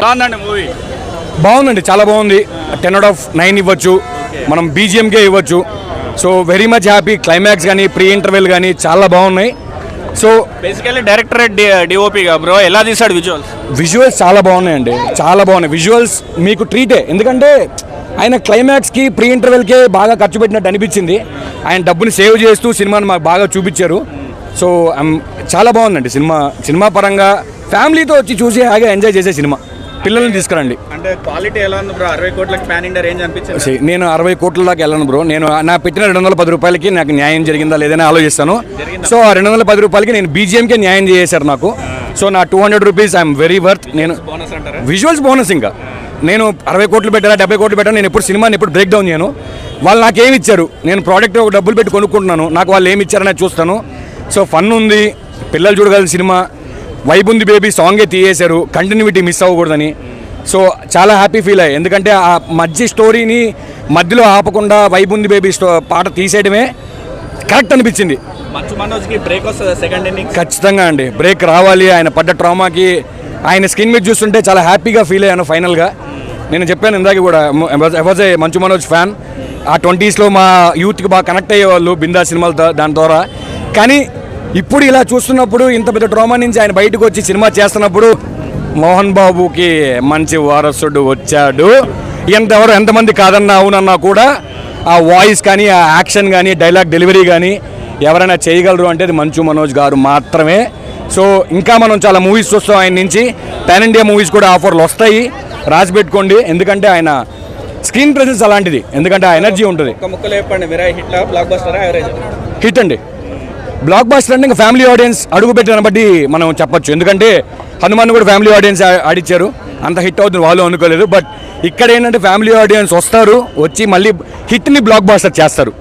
Movie బాగుందండి, చాలా బాగుంది. 10/9 ఇవ్వచ్చు, మనం బీజిఎంకే ఇవ్వచ్చు. So very much happy. Climax కానీ ప్రీ ఇంటర్వెల్ కానీ చాలా బాగున్నాయి. సో బేసికల్లీ డైరెక్టర్ డిఓపిగా బ్రో ఎలా తీసాడు విజువల్స్ చాలా బాగున్నాయండి, చాలా బాగున్నాయి విజువల్స్. మీకు ట్రీటే, ఎందుకంటే ఆయన క్లైమాక్స్కి ప్రీ ఇంటర్వెల్కే బాగా ఖర్చు పెట్టినట్టు అనిపించింది. ఆయన డబ్బుని సేవ్ చేస్తూ సినిమాని మాకు బాగా చూపించారు. సో చాలా బాగుందండి సినిమా పరంగా ఫ్యామిలీతో వచ్చి చూసి హాయిగా ఎంజాయ్ చేసే సినిమా. పిల్లల్ని తీసుకురండి. అంటే క్వాలిటీ ఎలా ఉంది బ్రో? 60 కోట్లకి పాన్ ఇండియా రేంజ్ అనిపించింది. నేను 60 కోట్ల దాకా వెళ్ళను బ్రో. నేను నా పెట్టిన 210 రూపాయలకి నాకు న్యాయం జరిగిందా లేదని ఆలోచిస్తాను. సో ఆ 210 రూపాయలకి నేను బీజిఎంకే న్యాయం చేశారు నాకు. సో నా 200 రూపీస్ ఐఎమ్ వెరీ వర్త్. నేను విజువల్స్ బోనస్. ఇంకా నేను 60 కోట్లు పెట్టారా 70 కోట్లు పెట్టాను, నేను ఎప్పుడు సినిమాని ఎప్పుడు బ్రేక్ డౌన్ చేయను. వాళ్ళు నాకేమి ఇచ్చారు, నేను ప్రోడక్ట్ ఒక డబ్బులు పెట్టి కొనుక్కుంటున్నాను, నాకు వాళ్ళు ఏమి ఇచ్చారనేది చూస్తాను. సో ఫన్ ఉంది, పిల్లలు చూడగలిగిన సినిమా. వైబ్ ఉంది బేబీ సాంగే తీయేశారు, కంటిన్యూటీ మిస్ అవ్వకూడదని. సో చాలా హ్యాపీ ఫీల్ అయ్యాయి, ఎందుకంటే ఆ మధ్య స్టోరీని మధ్యలో ఆపకుండా వైబ్ ఉంది బేబీ పాట తీసేయడమే కరెక్ట్ అనిపించింది. ఖచ్చితంగా అండి, బ్రేక్ రావాలి. ఆయన పడ్డ ట్రామాకి ఆయన స్క్రీన్ మీద చూస్తుంటే చాలా హ్యాపీగా ఫీల్ అయ్యాను. ఫైనల్గా నేను చెప్పాను ఇందాక కూడా, was a Manchu Manoj fan. ఆ 20s మా యూత్కి బాగా కనెక్ట్ అయ్యేవాళ్ళు బిందా సినిమాలతో, దాని ద్వారా. కానీ ఇప్పుడు ఇలా చూస్తున్నప్పుడు, ఇంత పెద్ద ట్రామా నుంచి ఆయన బయటకు వచ్చి సినిమా చేస్తున్నప్పుడు, మోహన్ బాబుకి మంచి వారసుడు వచ్చాడు. ఎంతమంది కాదన్నా అవునన్నా కూడా ఆ వాయిస్ కానీ, ఆ యాక్షన్ కానీ, డైలాగ్ డెలివరీ కానీ ఎవరైనా చేయగలరు అంటే అది మంచు మనోజ్ గారు మాత్రమే. సో ఇంకా మనం చాలా మూవీస్ చూస్తాం ఆయన నుంచి. పాన్ ఇండియా మూవీస్ కూడా ఆఫర్లు వస్తాయి, రాసి పెట్టుకోండి. ఎందుకంటే ఆయన స్క్రీన్ ప్రెజెన్స్ అలాంటిది, ఎందుకంటే ఆ ఎనర్జీ ఉంటుంది. హిట్ అండి, బ్లాక్ బాస్టర్ అంటే ఇంకా ఫ్యామిలీ ఆడియన్స్ అడుగు పెట్టిన బట్టి మనం చెప్పొచ్చు. ఎందుకంటే హనుమాన్ కూడా ఫ్యామిలీ ఆడియన్స్ ఆడిచ్చారు, అంత హిట్ అవుతుంది వాళ్ళు అనుకోలేదు. బట్ ఇక్కడ ఏంటంటే ఫ్యామిలీ ఆడియన్స్ వస్తారు, వచ్చి మళ్ళీ హిట్ని బ్లాక్ బాస్టర్ చేస్తారు.